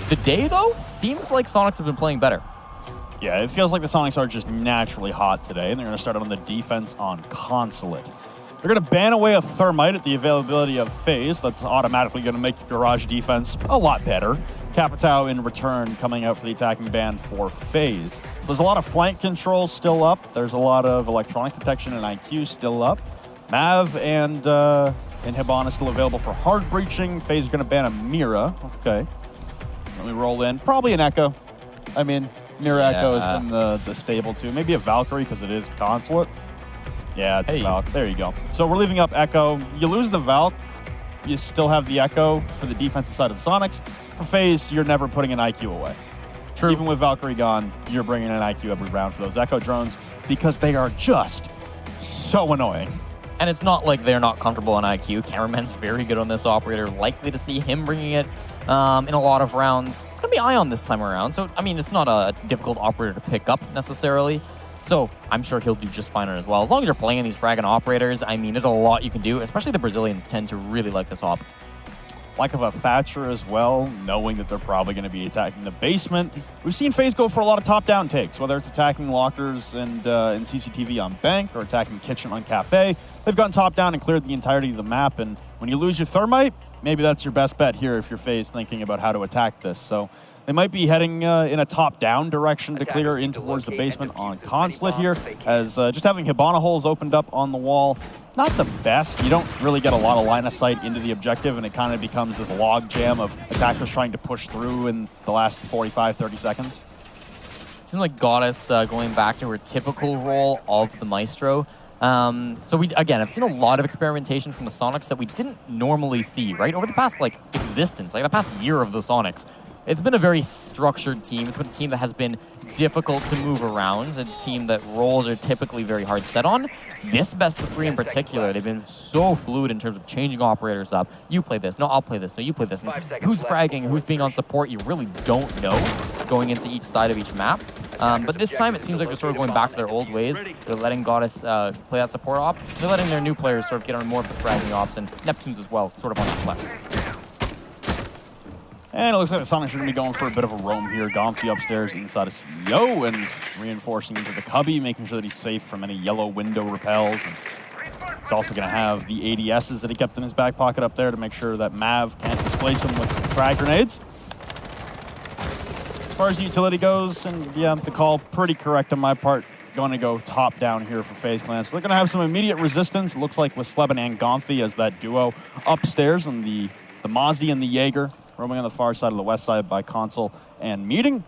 The day, though, seems like Soniqs have been playing better. Yeah, it feels like the Soniqs are just naturally hot today, and they're going to start out on the defense on Consulate. They're going to ban away a Thermite at the availability of FaZe. That's automatically going to make the Garage defense a lot better. Capitao in return coming out for the attacking ban for FaZe. So there's a lot of flank control still up. There's a lot of electronics detection and IQ still up. Mav and Hibana still available for hard breaching. FaZe is going to ban a Mira. Okay. Let me roll in. Probably an Echo. I mean, Mira Echo has been the stable too. Maybe a Valkyrie because it is Consulate. Yeah, it's a Valk. There you go. So we're leaving up Echo. You lose the Valk, you still have the Echo for the defensive side of the Soniqs. For FaZe, you're never putting an IQ away. True. Even with Valkyrie gone, you're bringing an IQ every round for those Echo drones because they are just so annoying. And it's not like they're not comfortable on IQ. Cameraman's very good on this operator. Likely to see him bringing it in a lot of rounds. It's going to be Ion this time around. So, I mean, it's not a difficult operator to pick up necessarily. So I'm sure he'll do just fine on it as well. As long as you're playing these fragging operators, I mean, there's a lot you can do, especially the Brazilians tend to really like this op. Like of a Thatcher as well, knowing that they're probably going to be attacking the basement. We've seen FaZe go for a lot of top-down takes, whether it's attacking lockers and CCTV on Bank or attacking Kitchen on Cafe. They've gone top-down and cleared the entirety of the map, and when you lose your Thermite, maybe that's your best bet here if you're FaZe thinking about how to attack this. So they might be heading in a top-down direction to clear in towards the basement on Consulate here, as just having Hibana holes opened up on the wall, not the best. You don't really get a lot of line of sight into the objective, and it kind of becomes this log jam of attackers trying to push through in the last 45, 30 seconds. It seems like Goddess going back to her typical role of the Maestro. So we, again, I've seen a lot of experimentation from the Soniqs that we didn't normally see, right? Over the past, like, existence, like the past year of the Soniqs. It's been a very structured team. It's been a team that has been difficult to move around, a team that roles are typically very hard set on. This best of 3 in particular, they've been so fluid in terms of changing operators up. You play this, no, I'll play this, no, you play this. And who's fragging, who's being on support, you really don't know going into each side of each map. But this time it seems like they're sort of going back to their old ways. They're letting Goddess play that support op. They're letting their new players sort of get on more of the fragging ops, and Neptunes as well, sort of on the flex. And it looks like the Soniqs are going to be going for a bit of a roam here. Gomfi upstairs inside of CEO and reinforcing into the cubby, making sure that he's safe from any yellow window repels. And he's also going to have the ADSs that he kept in his back pocket up there to make sure that Mav can't displace him with some frag grenades. As far as utility goes, and yeah, the call pretty correct on my part. Going to go top down here for FaZe Clan. So they're going to have some immediate resistance. It looks like with Sleben and Gomfi as that duo upstairs on the Mozzie and the Jaeger. Roaming on the far side of the west side by Console and Meeting.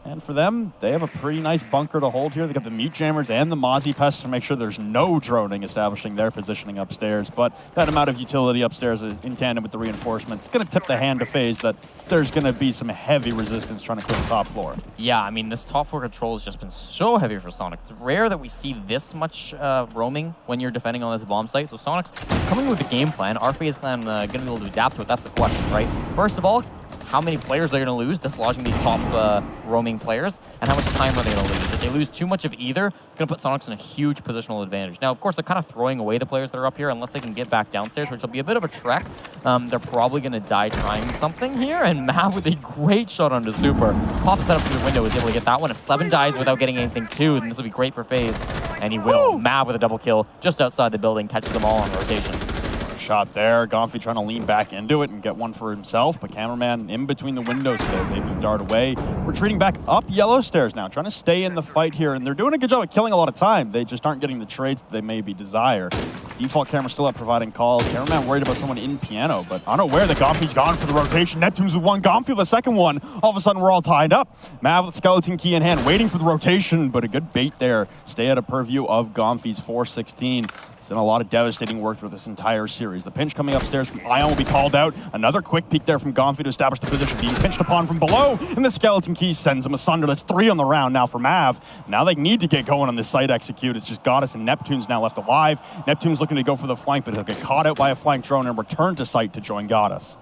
And for them, they have a pretty nice bunker to hold here. They got the Mute Jammers and the Mozzie Pests to make sure there's no droning establishing their positioning upstairs. But that amount of utility upstairs in tandem with the reinforcements, it's going to tip the hand to FaZe that there's going to be some heavy resistance trying to clear the top floor. Yeah, I mean, this top floor control has just been so heavy for Sonic. It's rare that we see this much roaming when you're defending on this bomb site. So Sonic's coming with the game plan. Our FaZe Clan going to be able to adapt to it. That's the question, right? First of all, how many players they're going to lose dislodging these top roaming players, and how much time are they going to lose? If they lose too much of either, it's going to put Soniqs in a huge positional advantage. Now, of course, they're kind of throwing away the players that are up here unless they can get back downstairs, which will be a bit of a trek. They're probably going to die trying something here, and Mav with a great shot onto Super. Pops that up through the window, is able to get that one. If Sleben dies without getting anything too, then this will be great for FaZe, and he will. Mav with a double kill just outside the building, catches them all on rotations. Shot there. Gomfi trying to lean back into it and get one for himself, but Cameraman in between the window stairs, able to dart away. Retreating back up yellow stairs now, trying to stay in the fight here, and they're doing a good job at killing a lot of time. They just aren't getting the trades that they maybe desire. Default camera still up providing calls. Cameraman worried about someone in piano, but unaware that Gomfi's gone for the rotation. Neptunes with one, Gomfi with the second one. All of a sudden, we're all tied up. Mav with the skeleton key in hand, waiting for the rotation, but a good bait there. Stay out of purview of Gomfi's 416. It's done a lot of devastating work through this entire series. The pinch coming upstairs from Ion will be called out. Another quick peek there from Gomfi to establish the position. Being pinched upon from below, and the skeleton key sends him asunder. That's 3 on the round now for Mav. Now they need to get going on this site execute. It's just Goddess and Neptune's now left alive. Neptune's looking to go for the flank, but he'll get caught out by a flank drone and return to site to join Goddess.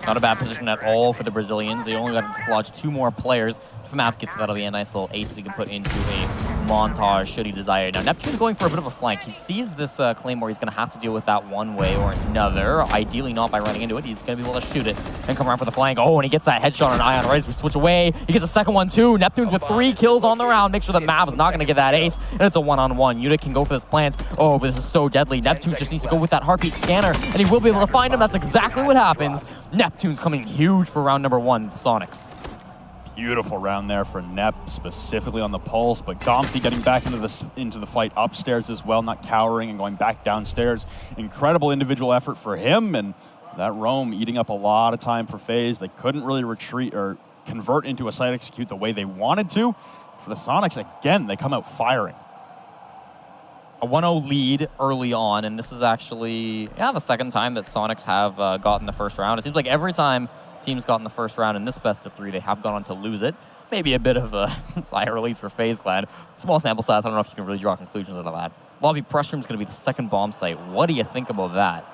Not a bad position at all for the Brazilians. They only got to dislodge 2 more players. If Mav gets that, that'll be a nice little ace he can put into a montage should he desire. Now, Neptune's going for a bit of a flank. He sees this Claymore. He's going to have to deal with that one way or another. Ideally not by running into it. He's going to be able to shoot it and come around for the flank. Oh, and he gets that headshot on Ion right as we switch away. He gets a second one, too. Neptune's with 3 kills on the round. Make sure that Mav is not going to get that ace. And it's a one-on-one. Unit can go for this plant. Oh, but this is so deadly. Neptune just needs to go with that heartbeat scanner, and he will be able to find him. That's exactly what happens. Neptune's coming huge for round number 1, the Soniqs. Beautiful round there for Nep, specifically on the pulse, but Gomfi getting back into the fight upstairs as well, not cowering and going back downstairs. Incredible individual effort for him, and that roam eating up a lot of time for FaZe. They couldn't really retreat or convert into a site execute the way they wanted to. For the Soniqs, again, they come out firing. A 1-0 lead early on, and this is actually, the second time that Soniqs have gotten the first round. It seems like every time teams got in the first round in this best of 3, they have gone on to lose it. Maybe a bit of a sigh of release for FaZe Clan. Small sample size, I don't know if you can really draw conclusions out of that. Lobby Press Room is going to be the second bomb site. What do you think about that?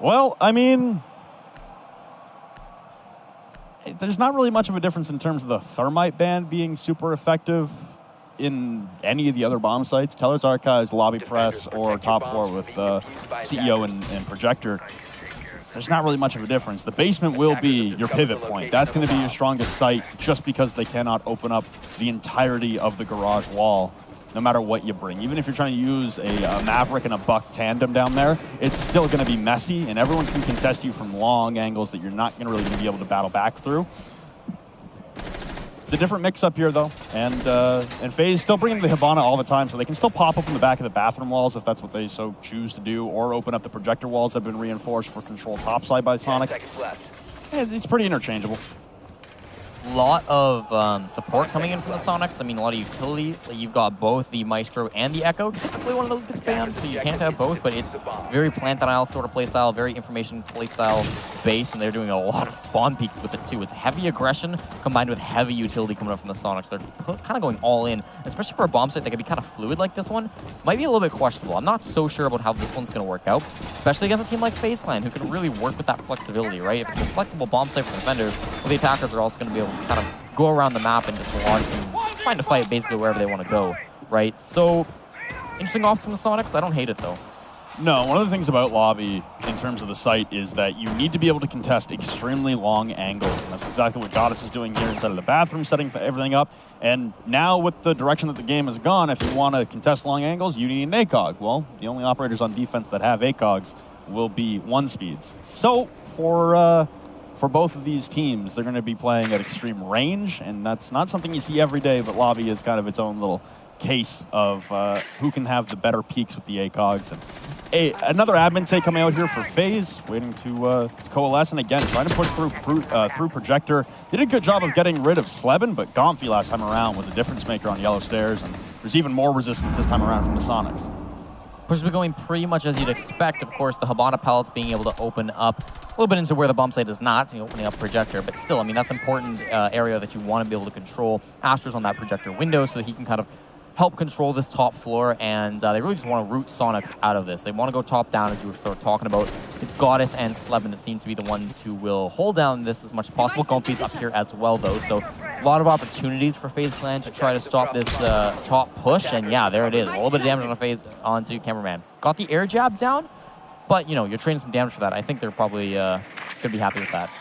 Well, I mean, there's not really much of a difference in terms of the Thermite ban being super effective in any of the other bomb sites. Teller's Archives, Lobby Press, or Top 4 with CEO and Projector. There's not really much of a difference. The basement will be your pivot point. That's going to be your strongest site just because they cannot open up the entirety of the garage wall, no matter what you bring. Even if you're trying to use a Maverick and a Buck tandem down there, it's still going to be messy, and everyone can contest you from long angles that you're not going to really be able to battle back through. It's a different mix-up here, though, and FaZe still bringing the Hibana all the time, so they can still pop up in the back of the bathroom walls if that's what they so choose to do, or open up the projector walls that have been reinforced for control topside by Soniqs. It's pretty interchangeable. A lot of support coming in from the Soniqs. I mean, a lot of utility. You've got both the Maestro and the Echo. Typically one of those gets banned, so you can't have both, but it's very plant-denial sort of playstyle, very information playstyle base, and they're doing a lot of spawn peeks with it too. It's heavy aggression combined with heavy utility coming up from the Soniqs. They're kind of going all in, especially for a bomb site that can be kind of fluid like this one. Might be a little bit questionable. I'm not so sure about how this one's going to work out, especially against a team like FaZe Clan, who can really work with that flexibility, right? If it's a flexible bomb site for defenders, well, the attackers are also going to be able to kind of go around the map and just launch them, trying to fight basically wherever they want to go, right? So, interesting off from the Soniqs. I don't hate it, though. No, one of the things about Lobby in terms of the site is that you need to be able to contest extremely long angles, and that's exactly what Goddess is doing here inside of the bathroom, setting everything up. And now with the direction that the game has gone, if you want to contest long angles, you need an ACOG. Well, the only operators on defense that have ACOGs will be 1-speeds. So for both of these teams, they're going to be playing at extreme range, and that's not something you see every day, but Lobby is kind of its own little case of who can have the better peaks with the ACOGs. And another admin take coming out here for FaZe, waiting to coalesce, and again, trying to push through Projector. They did a good job of getting rid of Sleben, but Gomfi last time around was a difference maker on yellow stairs, and there's even more resistance this time around from the Soniqs. Push has been going pretty much as you'd expect. Of course, the Hibana pellets being able to open up a little bit into where the bomb site is not, opening up Projector. But still, I mean, that's an important area that you want to be able to control. Astra's on that Projector window so that he can kind of help control this top floor, and they really just want to root Soniqs out of this. They want to go top down, as you were sort of talking about. It's Goddess and Sleben that seem to be the ones who will hold down this as much as possible. Gomfi's up here as well, though, so a lot of opportunities for FaZe Clan to try to stop this top push, and yeah, there it is. A little bit of damage on a FaZe onto Cameraman. Got the air jab down, but, you're trading some damage for that. I think they're probably going to be happy with that.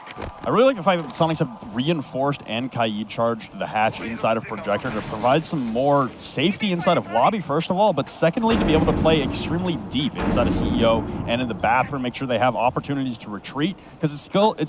I really like the fact that the Soniqs have reinforced and Kaid charged the hatch inside of Projector to provide some more safety inside of Lobby, first of all, but secondly, to be able to play extremely deep inside of CEO and in the bathroom, make sure they have opportunities to retreat, because it's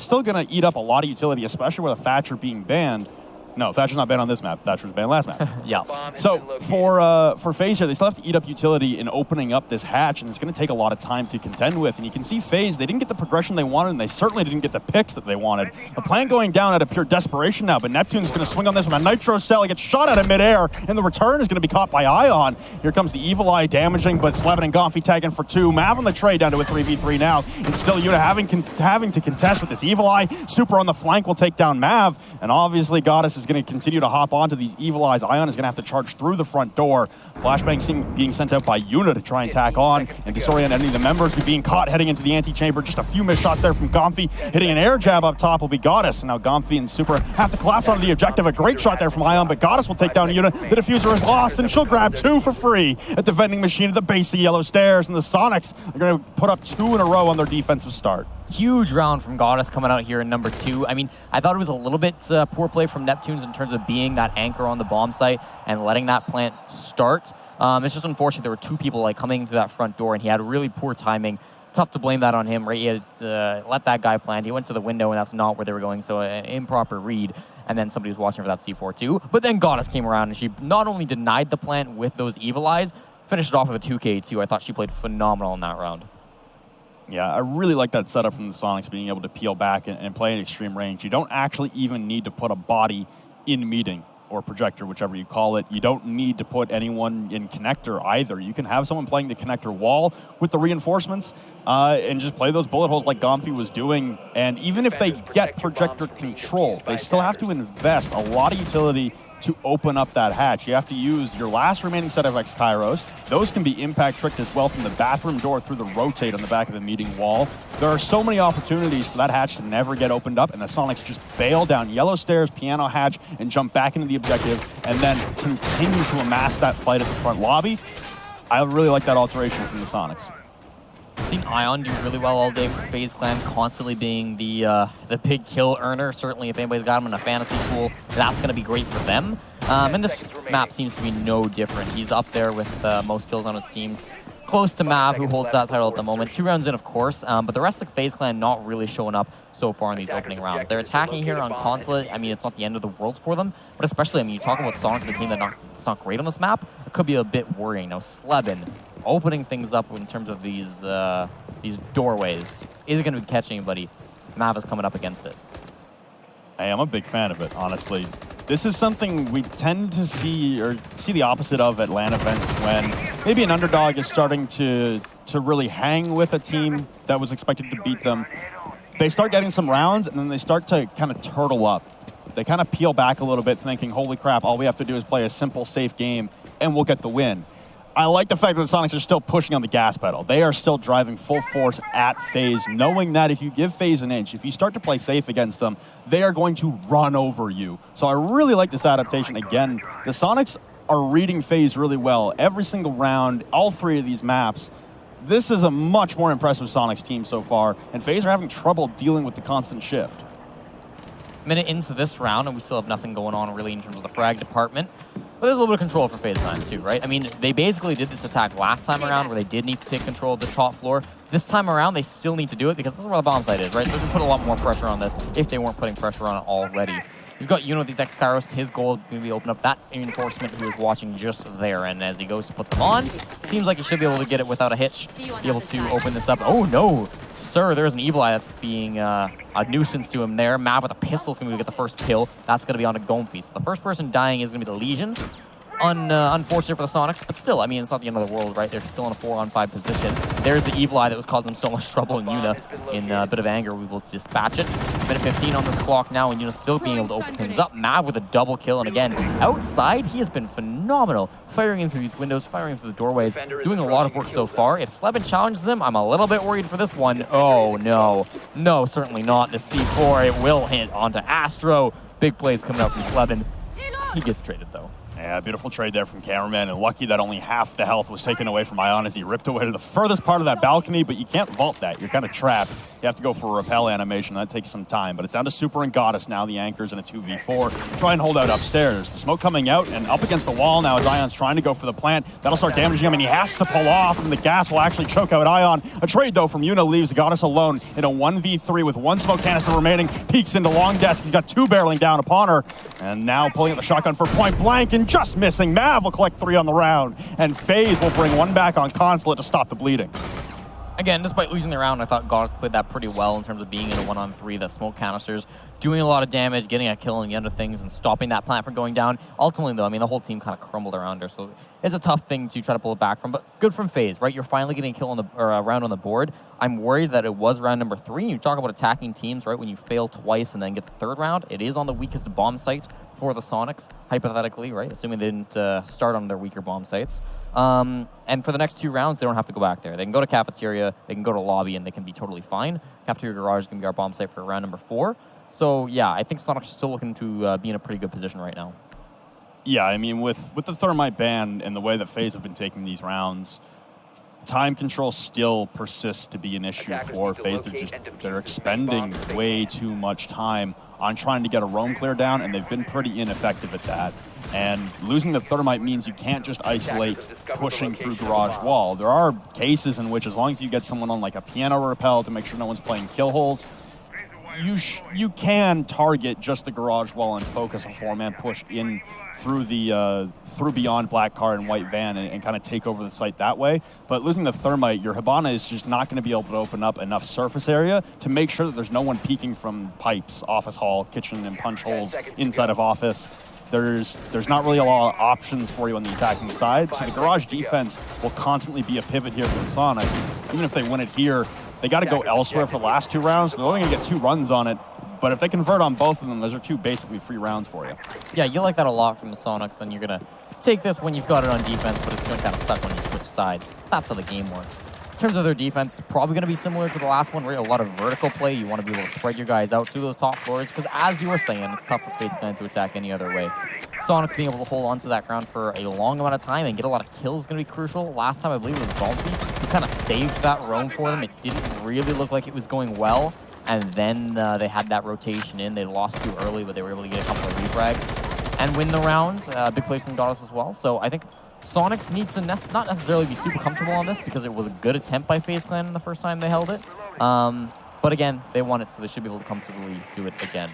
still going to eat up a lot of utility, especially with a Thatcher being banned. No, Thatcher's not banned on this map. Thatcher was banned last map. Yeah. So for FaZe here, they still have to eat up utility in opening up this hatch, and it's going to take a lot of time to contend with. And you can see FaZe, they didn't get the progression they wanted, and they certainly didn't get the picks that they wanted. The plan going down out of pure desperation now, but Neptune's going to swing on this with a Nitro Cell. He gets shot out of midair, and the return is going to be caught by Ion. Here comes the Evil Eye damaging, but Sleben and Gomfi tagging for 2. Mav on the trade down to a 3v3 now. And still Yuta having to contest with this Evil Eye. Super on the flank will take down Mav, and obviously Goddess is going to continue to hop onto these Evil Eyes. Ion is going to have to charge through the front door. Flashbang being sent out by Yuna to try and tack on and disorient any of the members. Being caught heading into the antechamber. Just a few missed shots there from Gomfi. Hitting an air jab up top will be Goddess. And now Gomfi and Super have to collapse onto the objective. A great shot there from Ion, but Goddess will take down Yuna. The diffuser is lost, and she'll grab 2 for free at the vending machine at the base of Yellow Stairs. And the Soniqs are going to put up 2 in a row on their defensive start. Huge round from Goddess coming out here in number 2. I mean, I thought it was a little bit poor play from Neptunes in terms of being that anchor on the bomb site and letting that plant start. It's just unfortunate there were 2 people like coming through that front door, and he had really poor timing. Tough to blame that on him, right? He had let that guy plant. He went to the window, and that's not where they were going, so an improper read. And then somebody was watching for that C4 too. But then Goddess came around, and she not only denied the plant with those Evil Eyes, finished it off with a 2K too. I thought she played phenomenal in that round. Yeah, I really like that setup from the Soniqs, being able to peel back and play in extreme range. You don't actually even need to put a body in meeting or projector, whichever you call it. You don't need to put anyone in connector either. You can have someone playing the connector wall with the reinforcements and just play those bullet holes like Gomfi was doing. And even if they get projector control, they still have to invest a lot of utility to open up that hatch. You have to use your last remaining set of X-Kairos. Those can be impact tricked as well from the bathroom door through the rotate on the back of the meeting wall. There are so many opportunities for that hatch to never get opened up, and the Soniqs just bail down Yellow Stairs, piano hatch, and jump back into the objective, and then continue to amass that fight at the front lobby. I really like that alteration from the Soniqs. I've seen Ion do really well all day for FaZe Clan, constantly being the big kill earner. Certainly, if anybody's got him in a fantasy pool, that's going to be great for them. And this map seems to be no different. He's up there with most kills on his team, close to Mav, who holds that title at the moment. 2 rounds in, of course, but the rest of FaZe Clan not really showing up so far in these opening rounds. They're attacking here on Consulate. I mean, it's not the end of the world for them, but especially, I mean, you talk about Soniqs, the team that's not great on this map, it could be a bit worrying. Now, Slevin opening things up in terms of these doorways. Is it going to catch anybody? Mav is coming up against it. I am a big fan of it, honestly. This is something we tend to see the opposite of at LAN events, when maybe an underdog is starting to really hang with a team that was expected to beat them. They start getting some rounds, and then they start to kind of turtle up. They kind of peel back a little bit, thinking, holy crap, all we have to do is play a simple, safe game, and we'll get the win. I like the fact that the Soniqs are still pushing on the gas pedal. They are still driving full force at FaZe, knowing that if you give FaZe an inch, if you start to play safe against them, they are going to run over you. So I really like this adaptation. Again, the Soniqs are reading FaZe really well. Every single round, all 3 of these maps, this is a much more impressive Soniqs team so far, and FaZe are having trouble dealing with the constant shift. Minute into this round, and we still have nothing going on really in terms of the frag department. But there's a little bit of control for FaZe Clan too, right? I mean, they basically did this attack last time around where they did need to take control of the top floor. This time around, they still need to do it because this is where the bomb site is, right? They can put a lot more pressure on this if they weren't putting pressure on it already. You've got Yuna with these X-Kairos. His goal is going to be open up that reinforcement he was watching just there. And as he goes to put them on, seems like he should be able to get it without a hitch, be able to open this up. Oh, no. Sir, there's an Evil Eye that's being a nuisance to him there. Mav with a pistol is going to get the first kill. That's going to be on a Gomfi. So the first person dying is going to be the Legion. Unfortunate for the Soniqs, but still, I mean, it's not the end of the world, right? They're still in a 4-on-5 position. There's the Evil Eye that was causing them so much trouble, and Yuna, in a bit of anger, we will dispatch it. Minute 15 on this clock now, and Yuna still being able to open things up. Mav with a double kill, and again, outside, he has been phenomenal. Firing in through these windows, firing through the doorways, doing a lot of work so far. If Slevin challenges him, I'm a little bit worried for this one. Oh, no. No, certainly not. The C4, it will hit onto Astro. Big plays coming out from Slevin. He gets traded, though. Yeah, beautiful trade there from Cameraman, and lucky that only half the health was taken away from Ion as he ripped away to the furthest part of that balcony, but you can't vault that. You're kind of trapped. You have to go for a repel animation. That takes some time, but it's down to Super and Goddess now, the anchors in a 2v4. Try and hold out upstairs. The smoke coming out and up against the wall now as Ion's trying to go for the plant. That'll start damaging him, and he has to pull off, and the gas will actually choke out Ion. A trade, though, from Yuna leaves Goddess alone in a 1v3 with 1 smoke canister remaining. Peeks into long desk. He's got 2 barreling down upon her, and now pulling out the shotgun for point blank and just missing. Mav will collect 3 on the round, and FaZe will bring 1 back on Consulate to stop the bleeding. Again, despite losing the round, I thought Goddess played that pretty well in terms of being in a 1-on-3, that smoke canisters, doing a lot of damage, getting a kill on the end of things, and stopping that plant from going down. Ultimately, though, I mean, the whole team kind of crumbled around her, so it's a tough thing to try to pull it back from, but good from FaZe, right? You're finally getting a kill on a round on the board. I'm worried that it was round number 3. You talk about attacking teams, right? When you fail twice and then get the 3rd round, it is on the weakest bomb site for the Soniqs, hypothetically, right? Assuming they didn't start on their weaker bomb sites. And for the next 2 rounds, they don't have to go back there. They can go to Cafeteria, they can go to Lobby, and they can be totally fine. Cafeteria Garage is going to be our bomb site for round number 4. So, yeah, I think Soniqs are still looking to be in a pretty good position right now. Yeah, I mean, with the Thermite ban and the way that FaZe have been taking these rounds, time control still persists to be an issue for FaZe. They're expending way too much time on trying to get a roam clear down, and they've been pretty ineffective at that. And losing the Thermite means you can't just isolate pushing through Garage Wall. There are cases in which, as long as you get someone on like a piano repel to make sure no one's playing kill holes, you can target just the Garage Wall and focus a 4-man push in through the through beyond Black Car and White Van and kind of take over the site that way. But losing the Thermite, your Hibana is just not going to be able to open up enough surface area to make sure that there's no one peeking from pipes, office hall, kitchen, and punch holes inside of office. There's not really a lot of options for you on the attacking side, so the Garage defense will constantly be a pivot here for the Soniqs. Even if they win it here, they got to go elsewhere for the last 2 rounds. They're only going to get 2 runs on it, but if they convert on both of them, those are 2 basically free rounds for you. Yeah, you like that a lot from the Soniqs, and you're going to take this when you've got it on defense, but it's going to kind of suck when you switch sides. That's how the game works. In terms of their defense, probably going to be similar to the last one, right? A lot of vertical play. You want to be able to spread your guys out to those top floors, because as you were saying, it's tough for FaZe Clan to attack any other way. Sonic being able to hold on to that ground for a long amount of time and get a lot of kills is going to be crucial. Last time, I believe it was Golfy, who kind of saved that roam for them. It didn't really look like it was going well, and then they had that rotation in. They lost too early, but they were able to get a couple of refrags and win the round. Big play from Goddess as well. So I think Soniqs need to not necessarily be super comfortable on this because it was a good attempt by FaZe Clan the first time they held it. But again, they won it, so they should be able to comfortably do it again.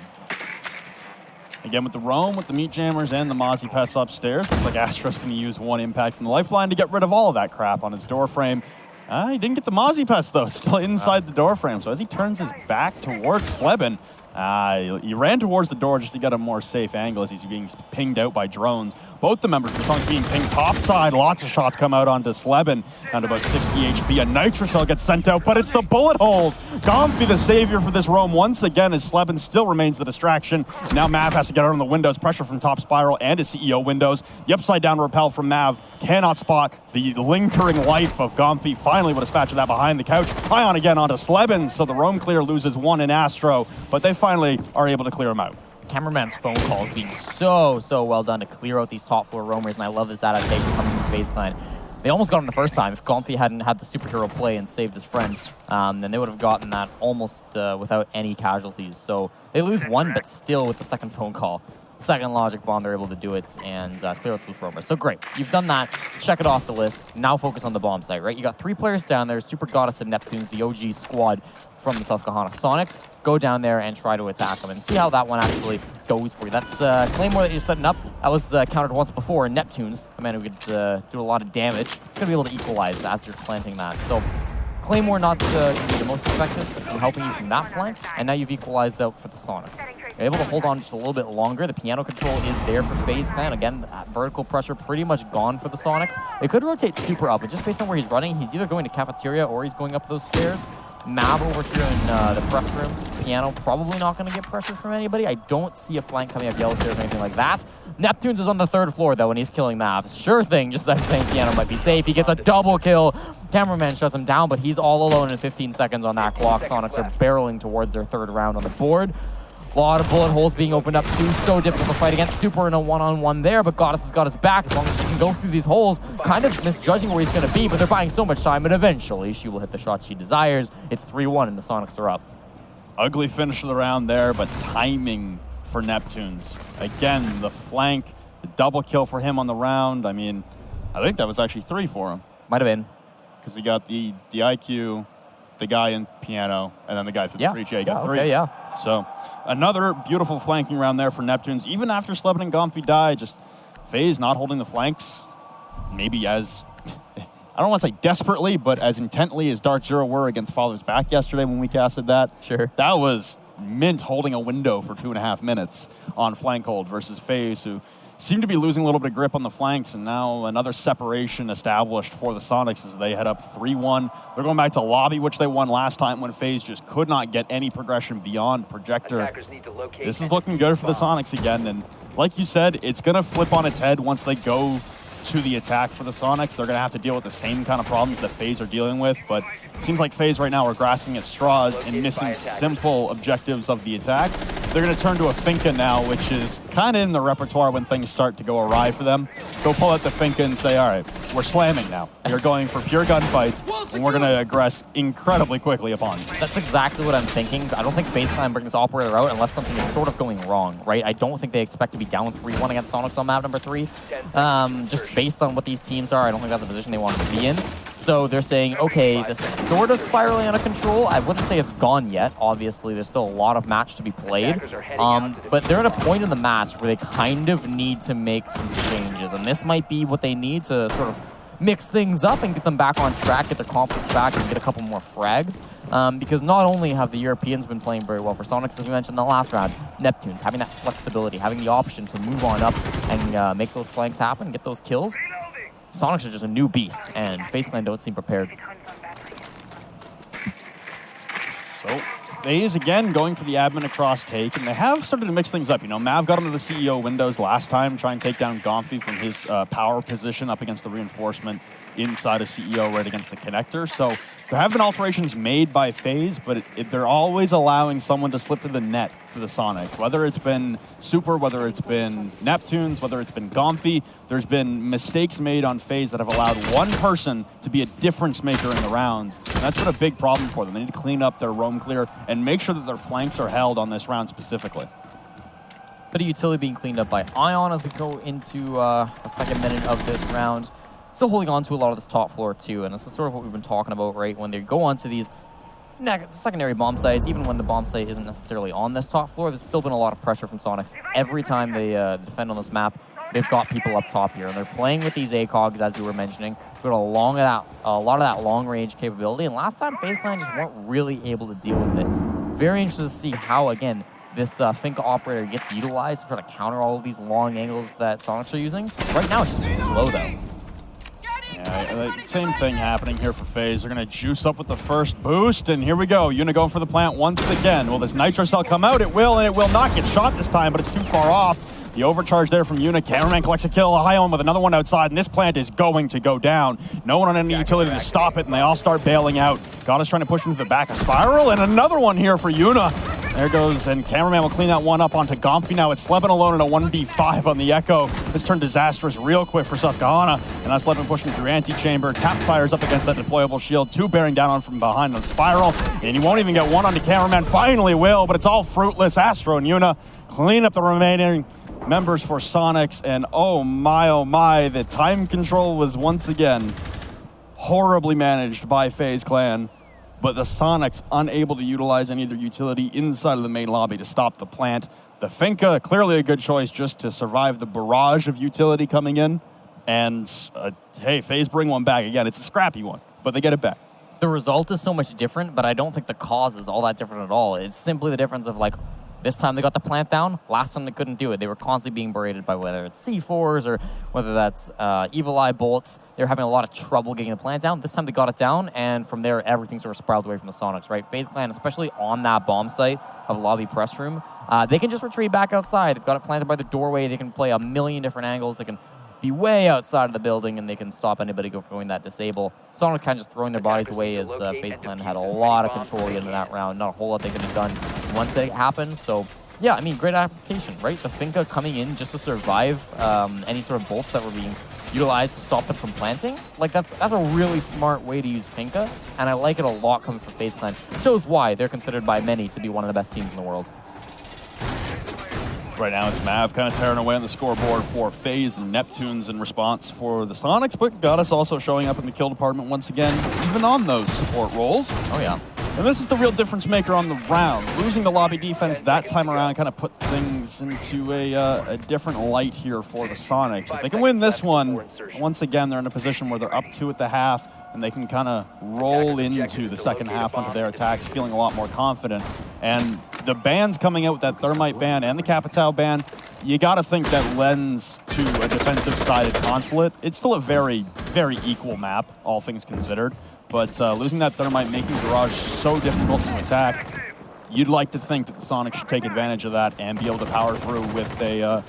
Again, with the roam, with the meat jammers, and the Mozzie Pest upstairs, looks like Astro's going to use 1 impact from the lifeline to get rid of all of that crap on his door frame. He didn't get the Mozzie Pest, though. It's still inside the door frame. So as he turns his back towards Sleben, he ran towards the door just to get a more safe angle as he's being pinged out by drones. Both the members of the Sonic being pinged topside. Lots of shots come out onto Sleben, down to about 60 HP. A Nitro Shell gets sent out, but it's the bullet holes. Gomfy, the savior for this roam once again, as Sleben still remains the distraction. Now Mav has to get out on the windows. Pressure from top spiral and his CEO windows. The upside down repel from Mav cannot spot the lingering life of Gomfy. Finally, with a spatch of that behind the couch. Ion again onto Sleben, so the roam clear loses 1 in Astro, but they finally are able to clear him out. Cameraman's phone calls being so well done to clear out these top floor roamers, and I love this adaptation coming from FaZe Clan. They almost got him the first time. If Gomfy hadn't had the superhero play and saved his friend, then they would have gotten that almost without any casualties. So they lose 1, but still with the second phone call. Second logic bomb, they're able to do it and clear out those roamers. So great, you've done that. Check it off the list. Now focus on the bomb site, right? You got 3 players down there, Super Goddess and Neptunes, the OG squad from the Susquehanna Soniqs. Go down there and try to attack them and see how that one actually goes for you. That's Claymore that you're setting up. That was countered once before in Neptunes, a man who could do a lot of damage. Going to be able to equalize as you're planting that. So Claymore not going to be the most effective in helping you from that flank, and now you've equalized out for the Soniqs. You're able to hold on just a little bit longer. The piano control is there for FaZe Clan. Again, that vertical pressure pretty much gone for the Soniqs. They could rotate super up, but just based on where he's running, he's either going to Cafeteria or he's going up those stairs. Mav over here in the press room. Piano probably not going to get pressure from anybody. I don't see a flank coming up yellow stairs or anything like that. Neptunes is on the 3rd floor, though, and he's killing Mav. Sure thing, just like saying Piano might be safe. He gets a double kill. Cameraman shuts him down, but he's all alone in 15 seconds on that clock. Soniqs are barreling towards their 3rd round on the board. A lot of bullet holes being opened up too. So difficult to fight against. Super in a one-on-one there, but Goddess has got his back as long as she can go through these holes. Kind of misjudging where he's going to be, but they're buying so much time, and eventually she will hit the shot she desires. It's 3-1, and the Soniqs are up. Ugly finish of the round there, but timing for Neptunes. Again, the flank, the double kill for him on the round. I mean, I think that was actually 3 for him. Might have been. Because he got the IQ, the guy in piano, and then the guy through the breach. Yeah, he got 3. Okay, yeah. So another beautiful flanking round there for Neptunes. Even after Sleben and Gomfy die, just FaZe not holding the flanks, maybe as, I don't want to say desperately, but as intently as Dark Zero were against Father's Back yesterday when we casted that. Sure. That was Mint holding a window for 2.5 minutes on flank hold versus FaZe, who seem to be losing a little bit of grip on the flanks, and now another separation established for the Soniqs as they head up 3-1. They're going back to lobby, which they won last time when FaZe just could not get any progression beyond Projector. This is looking good for the Soniqs again, and like you said, it's going to flip on its head once they go to the attack for the Sonics. They're going to have to deal with the same kind of problems that FaZe are dealing with, but it seems like FaZe right now are grasping at straws and missing simple objectives of the attack. They're going to turn to a Finka now, which is kind of in the repertoire when things start to go awry for them. Go pull out the Finka and say, all right, we're slamming now. We're going for pure gunfights, and we're going to aggress incredibly quickly upon you. That's exactly what I'm thinking. I don't think FaZe plan bring this operator out unless something is sort of going wrong, right? I don't think they expect to be down 3-1 against Sonics on map number 3. Just based on what these teams are, I don't think that's the position they want to be in. So they're saying, okay, this is sort of spiraling out of control. I wouldn't say it's gone yet. Obviously, there's still a lot of match to be played. But they're at a point in the match where they kind of need to make some changes. And this might be what they need to sort of mix things up and get them back on track, get their confidence back, and get a couple more frags. Because not only have the Europeans been playing very well for Sonics, as we mentioned in the last round, Neptunes having that flexibility, having the option to move on up and make those flanks happen, get those kills. Sonics are just a new beast, and FaZe Clan don't seem prepared. So FaZe again going for the admin across take, and they have started to mix things up. You know, Mav got him to the CEO windows last time, try and take down Gomfy from his power position up against the reinforcement inside of CEO right against the connector. So there have been alterations made by FaZe, but they're always allowing someone to slip to the net for the Sonics. Whether it's been Super, whether it's been Neptunes, whether it's been Gomfy, there's been mistakes made on FaZe that have allowed one person to be a difference maker in the rounds. And that's been a big problem for them. They need to clean up their roam clear and make sure that their flanks are held on this round specifically. Bit of utility being cleaned up by Ion as we go into the second minute of this round. Still holding on to a lot of this top floor too, and this is sort of what we've been talking about, right? When they go onto these secondary bomb sites, even when the bomb site isn't necessarily on this top floor, there's still been a lot of pressure from Sonics. Every time they defend on this map, they've got people up top here, and they're playing with these ACOGs, as you were mentioning. They've got a lot of that long-range capability, and last time FaZe Clan just weren't really able to deal with it. Very interested to see how, again, this Finka operator gets utilized to try to counter all of these long angles that Sonics are using. Right now, it's just slow, though. Yeah, same thing happening here for FaZe. They're going to juice up with the first boost, and here we go. Yuna going for the plant once again. Will this Nitro Cell come out? It will, and it will not get shot this time, but it's too far off. The overcharge there from Yuna. Cameraman collects a kill. Ion with another one outside, and this plant is going to go down. No one on any utility to stop it, and they all start bailing out. Goddess trying to push into the back of Spiral, and another one here for Yuna. There goes, and Cameraman will clean that one up onto Gomfy. Now it's Sleben alone in a 1v5 on the Echo. This turned disastrous real quick for Susquehanna, and now Sleben pushing through Anti-Chamber. Tap fires up against that deployable shield. 2 bearing down on from behind on Spiral, and he won't even get one onto Cameraman. Finally will, but it's all fruitless. Astro and Yuna clean up the remaining members for Sonics, and oh my, the time control was once again horribly managed by FaZe Clan, but the Sonics unable to utilize any of their utility inside of the main lobby to stop the plant. The Finka, clearly a good choice just to survive the barrage of utility coming in, and hey, FaZe bring one back again. It's a scrappy one, but they get it back. The result is so much different, but I don't think the cause is all that different at all. It's simply the difference of, like, this time they got the plant down, last time they couldn't do it. They were constantly being berated by whether it's C4s or whether that's Evil Eye bolts. They were having a lot of trouble getting the plant down. This time they got it down, and from there, everything sort of spiraled away from the Sonics, right? FaZe Clan, especially on that bomb site of lobby press room, they can just retreat back outside. They've got it planted by the doorway. They can play a million different angles. They can be way outside of the building, and they can stop anybody from going that disable. Sonics kind of just throwing their bodies away as FaZe Clan had a lot of control into that round. Not a whole lot they could have done once it happened, so yeah, I mean, great application, right? The Finka coming in just to survive any sort of bolts that were being utilized to stop them from planting. Like, that's a really smart way to use Finka, and I like it a lot coming from FaZe Clan. Shows why they're considered by many to be one of the best teams in the world. Right now it's Mav kind of tearing away on the scoreboard for FaZe and Neptunes in response for the Sonics, but Goddess also showing up in the kill department once again, even on those support roles. Oh yeah. And this is the real difference maker on the round. Losing the lobby defense that time around kind of put things into a different light here for the Sonics. If they can win this one, once again, they're in a position where they're up 2 at the half, and they can kind of roll into the second half onto their attacks, feeling a lot more confident. And the bans coming out with that Thermite ban and the Capitao ban, you got to think that lends to a defensive-sided Consulate. It's still a very, very equal map, all things considered. But losing that Thermite, making Garage so difficult to attack, you'd like to think that the Sonics should take advantage of that and be able to power through with a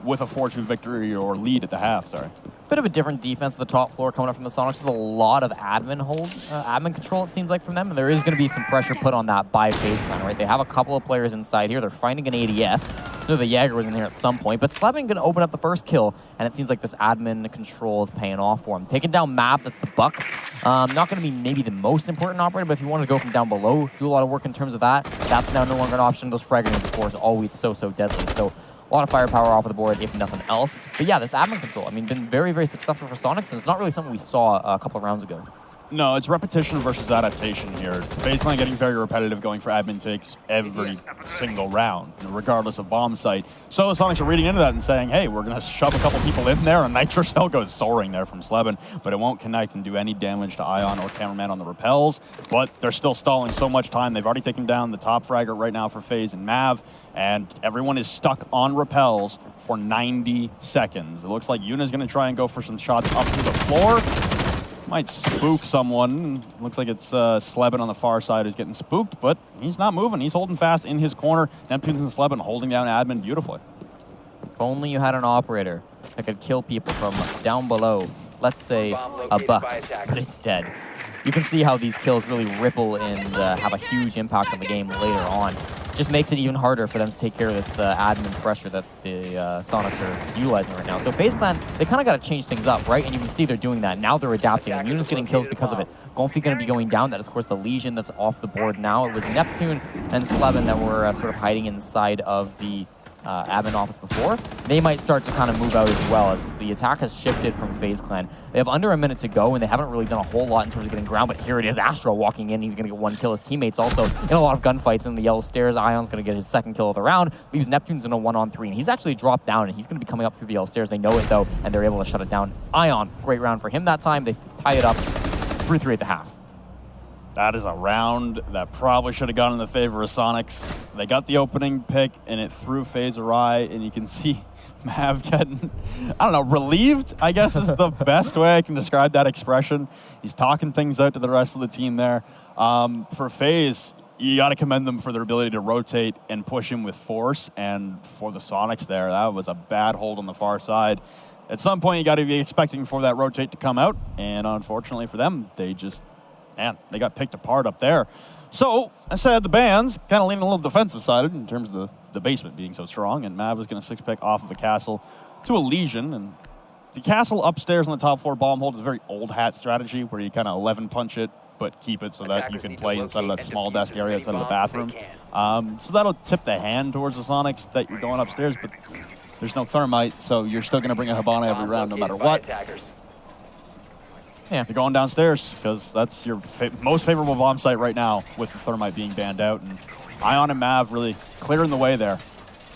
with a 4-2 victory or lead at the half, sorry. Bit of a different defense at the top floor coming up from the Soniqs. There's a lot of admin control, it seems like, from them. And there is going to be some pressure put on that by FaZe Clan, right? They have a couple of players inside here. They're finding an ADS. So the Jaeger was in here at some point. But Slevin going to open up the first kill. And it seems like this admin control is paying off for him. Taking down Map, that's the buck. Not going to be maybe the most important operator, but if you want to go from down below, do a lot of work in terms of that, that's now no longer an option. Those frag grenades, of course, always so deadly. So a lot of firepower off of the board, if nothing else. But yeah, this admin control, I mean, been very, very successful for Soniqs, and it's not really something we saw a couple of rounds ago. No, it's repetition versus adaptation here. FaZe Clan getting very repetitive, going for admin takes every single round, regardless of bomb site. So the Soniqs are reading into that and saying, hey, we're going to shove a couple people in there. A Nitro Cell goes soaring there from Slevin, but it won't connect and do any damage to Ion or Cameraman on the repels. But they're still stalling so much time. They've already taken down the top fragger right now for FaZe and Mav, and everyone is stuck on repels for 90 seconds. It looks like Yuna's going to try and go for some shots up to the floor. Might spook someone. Looks like it's Slevin on the far side who's getting spooked, but he's not moving. He's holding fast in his corner. Neptunes and Slevin holding down admin beautifully. If only you had an operator that could kill people from down below, let's say a buck, but it's dead. You can see how these kills really ripple and have a huge impact on the game later on. Just makes it even harder for them to take care of this admin pressure that the Soniqs are utilizing right now. So FaZe Clan, they kind of got to change things up, right? And you can see they're doing that. Now they're adapting. And Yuna's getting kills because of it. Gonfi going to be going down. That is, of course, the Legion that's off the board now. It was Neptune and Slevin that were sort of hiding inside of the admin office before. They might start to kind of move out as well as the attack has shifted from FaZe Clan. They have under a minute to go, and they haven't really done a whole lot in terms of getting ground, but here it is. Astro walking in. He's going to get one kill. His teammates also in a lot of gunfights in the yellow stairs. Ion's going to get his second kill of the round. Leaves Neptune's in a 1-on-3, and he's actually dropped down, and he's going to be coming up through the yellow stairs. They know it, though, and they're able to shut it down. Ion, great round for him that time. They tie it up 3-3 at the half. That is a round that probably should have gone in the favor of Soniqs. They got the opening pick, and it threw FaZe awry, and you can see Mav getting, I don't know, relieved, I guess is the best way I can describe that expression. He's talking things out to the rest of the team there. For FaZe, you got to commend them for their ability to rotate and push him with force, and for the Soniqs there, that was a bad hold on the far side. At some point, you got to be expecting for that rotate to come out, and unfortunately for them, they just, man, they got picked apart up there. So, I said the bands kind of leaning a little defensive sided in terms of the basement being so strong, and Mav was going to 6-pick off of a castle to a Legion, and the castle upstairs on the top floor bomb hold is a very old hat strategy where you kind of 11 punch it, but keep it so that you can play inside of that small desk area outside of the bathroom. So that'll tip the hand towards the Soniqs that you're going upstairs, but there's no thermite, so you're still going to bring a Hibana every round no matter what. Yeah, they're going downstairs because that's your most favorable bomb site right now with the thermite being banned out. And Ion and Mav really clearing the way there.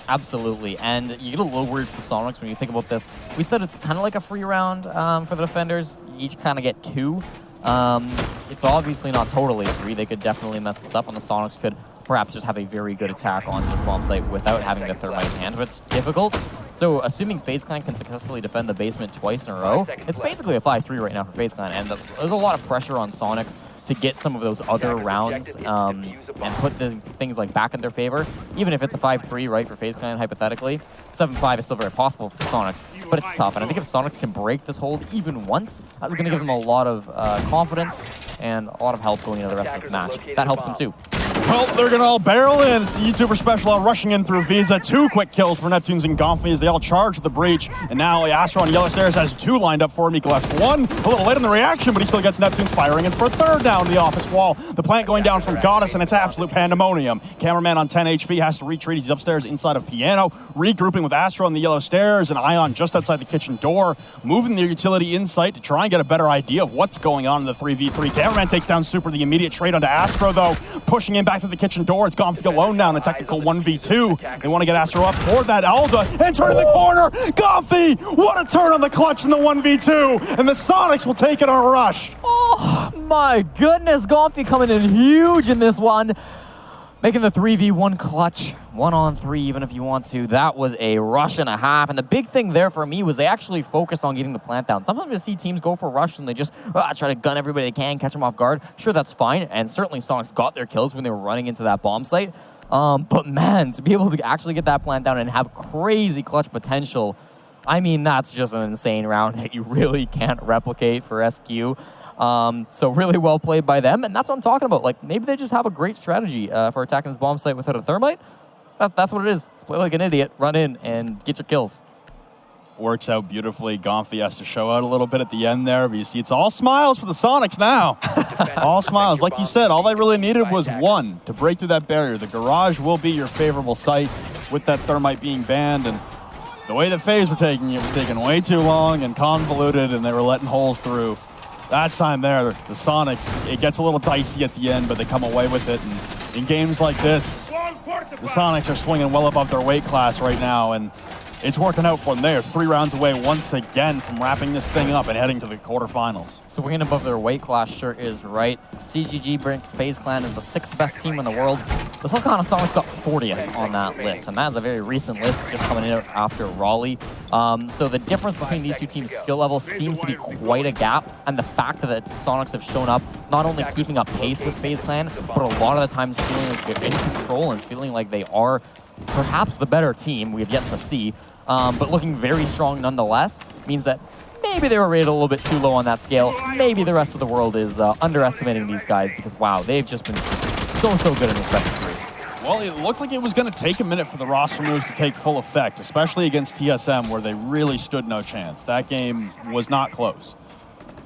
Absolutely, and you get a little worried for the Soniqs when you think about this. We said it's kind of like a free round for the defenders. You each kind of get 2. It's obviously not totally a 3. They could definitely mess this up, and the Soniqs could perhaps just have a very good attack on this bomb site without having the thermite in hand, but it's difficult. So assuming FaZe Clan can successfully defend the basement twice in a row, it's basically a 5-3 right now for FaZe Clan, and there's a lot of pressure on Soniqs to get some of those other rounds and put things like back in their favor. Even if it's a 5-3, right, for FaZe Clan, hypothetically, 7-5 is still very possible for the Soniqs, but it's tough. And I think if Soniqs can break this hold even once, that's going to give them a lot of confidence and a lot of help going into the rest of this match. That helps them too. Well, they're going to all barrel in. It's the YouTuber special on rushing in through Visa. 2 quick kills for Neptunes and Gonfi as they all charge with the breach. And now Astro on Yellow Stairs has 2 lined up for him. He left 1 a little late in the reaction, but he still gets Neptunes firing in for a 3rd down to the office wall. The plant going down from Goddess, and it's absolute pandemonium. Cameraman on 10 HP has to retreat. He's upstairs inside of Piano, regrouping with Astro on the Yellow Stairs, and Ion just outside the kitchen door, moving the utility insight to try and get a better idea of what's going on in the 3v3. Cameraman takes down Super, the immediate trade onto Astro, though, pushing him back to the kitchen door. It's Gonfi alone now in a technical 1v2. They want to get Astro up toward that Alda and turn the corner. Gonfi, what a turn on the clutch in the 1v2. And the Soniqs will take it on a rush. Oh my goodness, Gonfi coming in huge in this one. Making the 3v1 clutch, 1-on-3 even if you want to. That was a rush and a half. And the big thing there for me was they actually focused on getting the plant down. Sometimes you see teams go for rush and they just try to gun everybody they can, catch them off guard. Sure, that's fine. And certainly Soniqs got their kills when they were running into that bomb site. But man, to be able to actually get that plant down and have crazy clutch potential, I mean, that's just an insane round that you really can't replicate for SQ. So really well played by them, and that's what I'm talking about. Like, maybe they just have a great strategy for attacking this bomb site without a thermite. That's what it is. Just play like an idiot, run in, and get your kills. Works out beautifully. Gomfy has to show out a little bit at the end there, but you see it's all smiles for the Soniqs now. All smiles. Like you said, all they really needed was one to break through that barrier. The garage will be your favorable site with that thermite being banned, and the way that FaZe were taking it was taking way too long and convoluted, and they were letting holes through. That time there, the Soniqs, it gets a little dicey at the end, but they come away with it. And in games like this, the Soniqs are swinging well above their weight class right now, and it's working out for them. They are 3 rounds away once again from wrapping this thing up and heading to the quarterfinals. Swinging above their weight class sure is right. CGG Brink FaZe Clan is the 6th best team in the world. The Susquehanna Soniqs got 40th on that list, and that is a very recent list, just coming in after Raleigh. So the difference between these two teams' skill levels seems to be quite a gap, and the fact that Soniqs have shown up, not only keeping up pace with FaZe Clan, but a lot of the times feeling like they're in control and feeling like they are perhaps the better team. We have yet to see. But looking very strong nonetheless, means that maybe they were rated a little bit too low on that scale. Maybe the rest of the world is underestimating these guys because, wow, they've just been so good in this best of 3. Well, it looked like it was going to take a minute for the roster moves to take full effect, especially against TSM, where they really stood no chance. That game was not close.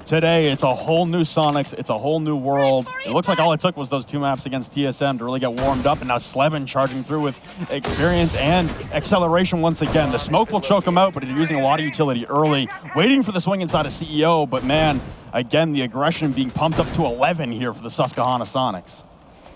Today, it's a whole new Soniqs. It's a whole new world. It looks like all it took was those 2 maps against TSM to really get warmed up, and now Slevin charging through with experience and acceleration once again. The smoke will choke him out, but they're using a lot of utility early, waiting for the swing inside of CEO, but man, again, the aggression being pumped up to 11 here for the Susquehanna Soniqs.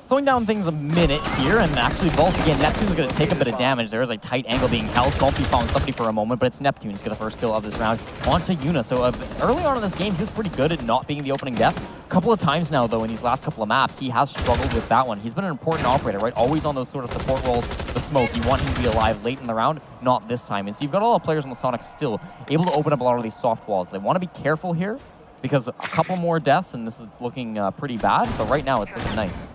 Slowing down things a minute here, and actually Vault again, Neptune's going to take a bit of damage. There is a tight angle being held. Gomfy found somebody for a moment, but it's Neptune to get the first kill of this round onto Yuna. So early on in this game, he was pretty good at not being the opening death. A couple of times now, though, in these last couple of maps, he has struggled with that one. He's been an important operator, right? Always on those sort of support roles, the smoke. You want him to be alive late in the round, not this time. And so you've got a lot of players on the Soniqs still able to open up a lot of these soft walls. They want to be careful here because a couple more deaths, and this is looking pretty bad, but right now it's looking nice.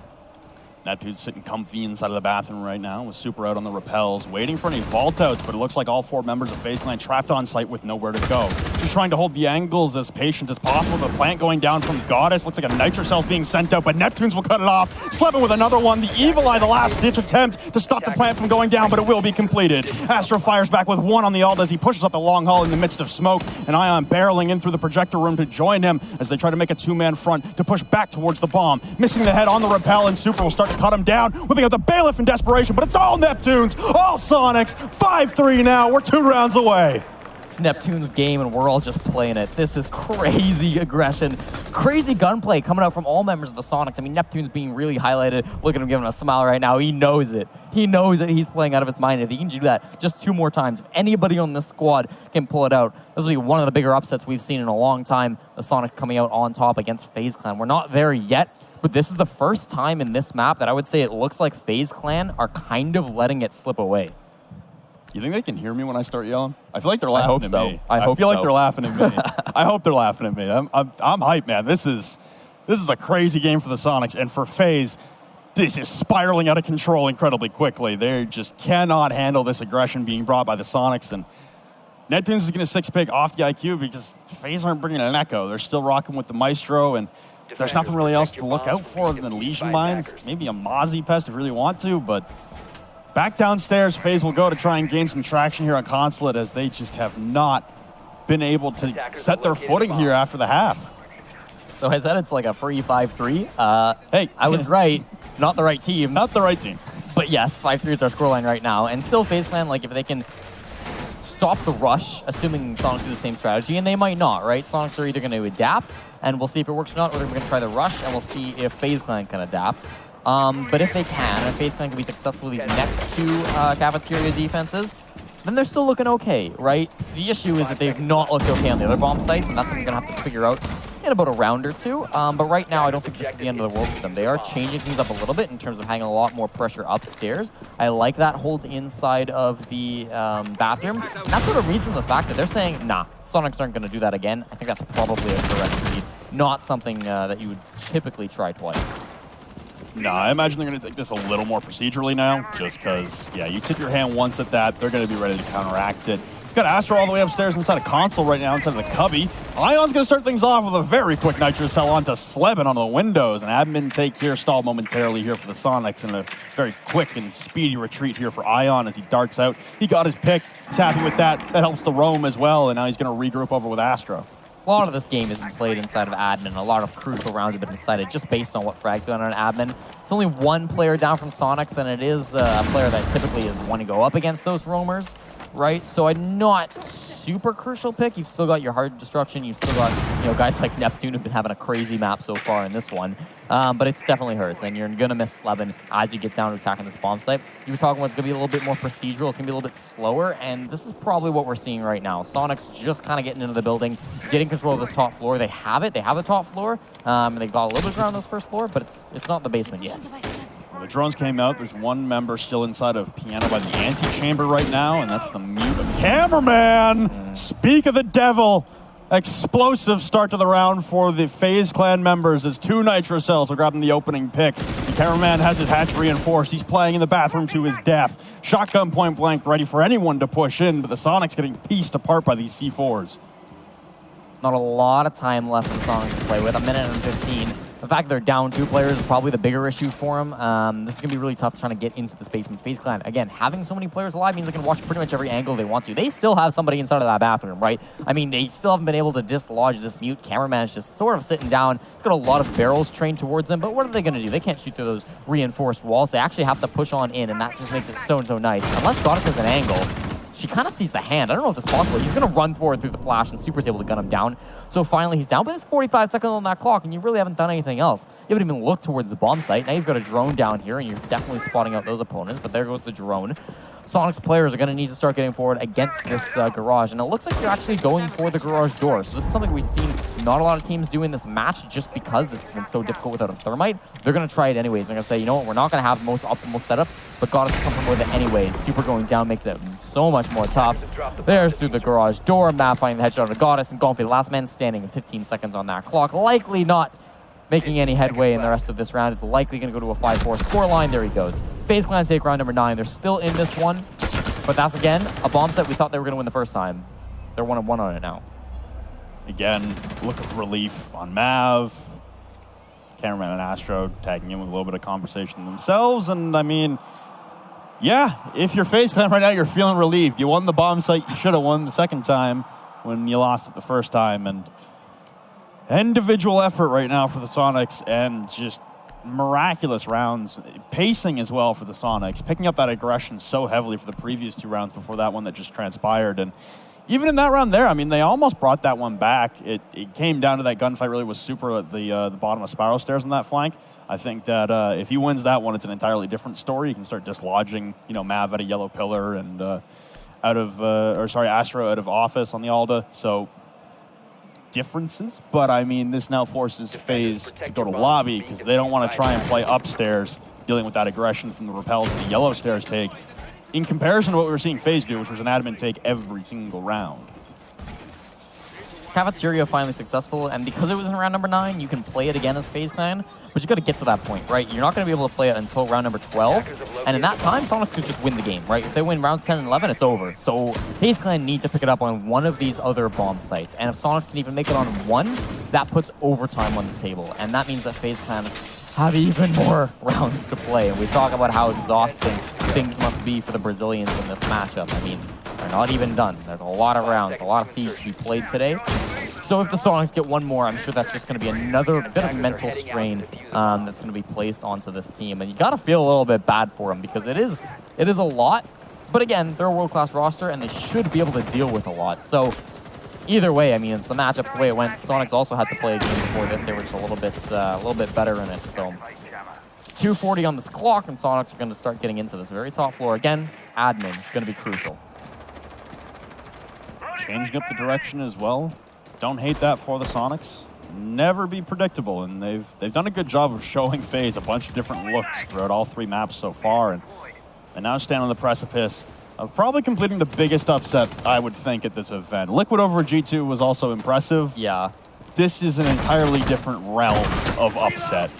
Neptune's sitting comfy inside of the bathroom right now with Super out on the rappels, waiting for any vault outs, but it looks like all 4 members of FaZe Clan trapped on site with nowhere to go. Just trying to hold the angles as patient as possible. The plant going down from Goddess. Looks like a Nitro Cell's being sent out, but Neptunes will cut it off. Slevin with another one. The Evil Eye, the last-ditch attempt to stop the plant from going down, but it will be completed. Astro fires back with 1 on the ult as he pushes up the long haul in the midst of smoke, and Ion barreling in through the projector room to join him as they try to make a 2-man front to push back towards the bomb. Missing the head on the rappel, and Super will start to cut him down. Whipping out the Bailiff in desperation, but it's all Neptunes, all Soniqs, 5-3 now, we're 2 rounds away. It's Neptune's game, and we're all just playing it. This is crazy aggression, crazy gunplay coming out from all members of the Soniqs. I mean, Neptune's being really highlighted. Look at him giving a smile right now. He knows it. He knows that he's playing out of his mind. If he can do that just 2 more times, if anybody on this squad can pull it out, this will be one of the bigger upsets we've seen in a long time. The Soniqs coming out on top against FaZe Clan. We're not there yet, but this is the first time in this map that I would say it looks like FaZe Clan are kind of letting it slip away. You think they can hear me when I start yelling? I feel like they're laughing at me. I feel like they're laughing at me. I hope they're laughing at me. I'm hyped, man. This is a crazy game for the Soniqs, and for FaZe, this is spiraling out of control incredibly quickly. They just cannot handle this aggression being brought by the Soniqs, and Neptunes is going to 6-pick off the IQ because FaZe aren't bringing an echo. They're still rocking with the Maestro, and there's nothing really else to look out for than Legion Mines. Maybe a Mozzie Pest if you really want to, but back downstairs, FaZe will go to try and gain some traction here on Consulate as they just have not been able to set their footing here after the half. So I said it's like a free 5-3. Hey, I was right. Not the right team. Not the right team. But yes, 5-3 is our scoreline right now. And still FaZe Clan, like if they can stop the rush, assuming Soniqs do the same strategy, and they might not, right? Soniqs are either going to adapt, and we'll see if it works or not, or they're going to try the rush, and we'll see if FaZe Clan can adapt. But if they can, and FaZe Clan can be successful with these next 2 cafeteria defenses, then they're still looking okay, right? The issue is that they've not looked okay on the other bomb sites, and that's what we're going to have to figure out in about a round or two. But right now, I don't think this is the end of the world for them. They are changing things up a little bit in terms of having a lot more pressure upstairs. I like that hold inside of the bathroom. And that's sort of reason the fact that they're saying, nah, Soniqs aren't going to do that again. I think that's probably a correct read. Not something that you would typically try twice. No, I imagine they're going to take this a little more procedurally now, just because, yeah, you tip your hand once at that, they're going to be ready to counteract it. You've got Astro all the way upstairs inside a console right now, inside of the cubby. Ion's going to start things off with a very quick Nitro Cell onto Sleben on the windows. An admin take here, stalled momentarily here for the Soniqs, and a very quick and speedy retreat here for Ion as he darts out. He got his pick. He's happy with that. That helps the roam as well, and now he's going to regroup over with Astro. A lot of this game has been played inside of admin. A lot of crucial rounds have been decided just based on what frags going on admin. It's only one player down from Soniqs, and it is a player that typically is one to go up against those roamers, right? So a not super crucial pick. You've still got your hard destruction. You've still got guys like Neptune who've been having a crazy map so far in this one. But it's definitely hurts, and you're going to miss Sleben as you get down to attacking this bomb site. You were talking about it's going to be a little bit more procedural. It's going to be a little bit slower, and this is probably what we're seeing right now. Soniqs just kind of getting into the building, getting control of this top floor. They have it. They have the top floor. And they got a little bit around this first floor, but it's not the basement yet. Well, the drones came out. There's one member still inside of Piano by the antechamber right now, and that's the mute of Cameraman. Speak of the devil. Explosive start to the round for the FaZe clan members as two Nitro Cells are grabbing the opening picks. The Cameraman has his hatch reinforced. He's playing in the bathroom to his death. Shotgun point blank ready for anyone to push in, but the Soniqs getting pieced apart by these C4s. Not a lot of time left for the Soniqs to play with, 1 minute and 15. The fact they're down 2 players is probably the bigger issue for them. This is going to be really tough trying to get into this basement. FaZe Clan, again, having so many players alive means they can watch pretty much every angle they want to. They still have somebody inside of that bathroom, right? I mean, they still haven't been able to dislodge this mute. Cameraman is just sort of sitting down. He's got a lot of barrels trained towards him, but what are they going to do? They can't shoot through those reinforced walls. They actually have to push on in, and that just makes it so nice. Unless Goddess has an angle, she kind of sees the hand. I don't know if it's possible. He's going to run forward through the flash, and Super's able to gun him down. So finally, he's down, but it's 45 seconds on that clock, and you really haven't done anything else. You haven't even looked towards the bomb site. Now you've got a drone down here, and you're definitely spotting out those opponents, but there goes the drone. Soniqs players are going to need to start getting forward against this garage, and it looks like they're actually going for the garage door. So this is something we've seen not a lot of teams do in this match just because it's been so difficult without a thermite. They're going to try it anyways. They're going to say, you know what, we're not going to have the most optimal setup, but Goddess is something with it anyways. Super going down makes it so much more tough. There's through the garage door. Map finding the headshot of Goddess, and going for the last man standing with 15 seconds on that clock. Likely not making any headway in the rest of this round. It's likely going to go to a 5-4 scoreline. There he goes. FaZe Clan take round number 9. They're still in this one, but that's, again, a bomb set we thought they were going to win the first time. They're 1-1 on it now. Again, look of relief on Mav. Cameraman and Astro tagging in with a little bit of conversation themselves. And, I mean, yeah, if you're FaZe Clan right now, you're feeling relieved. You won the bomb site. You should have won the second time when you lost it the first time. And individual effort right now for the Soniqs, and just miraculous rounds. Pacing as well for the Soniqs, picking up that aggression so heavily for the previous 2 rounds before that one that just transpired. And even in that round there, I mean, they almost brought that one back. It came down to that gunfight really with Super at the bottom of Spiral Stairs on that flank. I think that if he wins that one, it's an entirely different story. You can start dislodging, Mav at a yellow pillar and Astro out of office on the Alda. So differences, but I mean, this now forces FaZe to go to lobby because they don't want to try and play upstairs, dealing with that aggression from the repels that the yellow stairs take, in comparison to what we were seeing FaZe do, which was an admin take every single round. Cafeteria finally successful, and because it was in round number 9, you can play it again as FaZe Clan, but you got to get to that point, right? You're not going to be able to play it until round number 12, and in that time, Soniqs could just win the game, right? If they win rounds 10 and 11, it's over. So FaZe Clan need to pick it up on one of these other bomb sites, and if Soniqs can even make it on one, that puts overtime on the table, and that means that FaZe Clan have even more rounds to play, and we talk about how exhausting things must be for the Brazilians in this matchup. I mean, they're not even done. There's a lot of rounds, a lot of siege to be played today. So if the Soniqs get one more, I'm sure that's just going to be another bit of mental strain that's going to be placed onto this team. And you got to feel a little bit bad for them because it is a lot. But again, they're a world-class roster, and they should be able to deal with a lot. So either way, I mean, it's the matchup the way it went. Soniqs also had to play a game before this. They were just a little bit better in it. So 2:40 on this clock, and Soniqs are going to start getting into this very top floor. Again, admin going to be crucial. Changing up the direction as well. Don't hate that for the Soniqs. never be predictable, and they've done a good job of showing FaZe a bunch of different looks throughout all 3 maps so far, and now stand on the precipice of probably completing the biggest upset, I would think, at this event. Liquid over G2 was also impressive. Yeah. This is an entirely different realm of upset.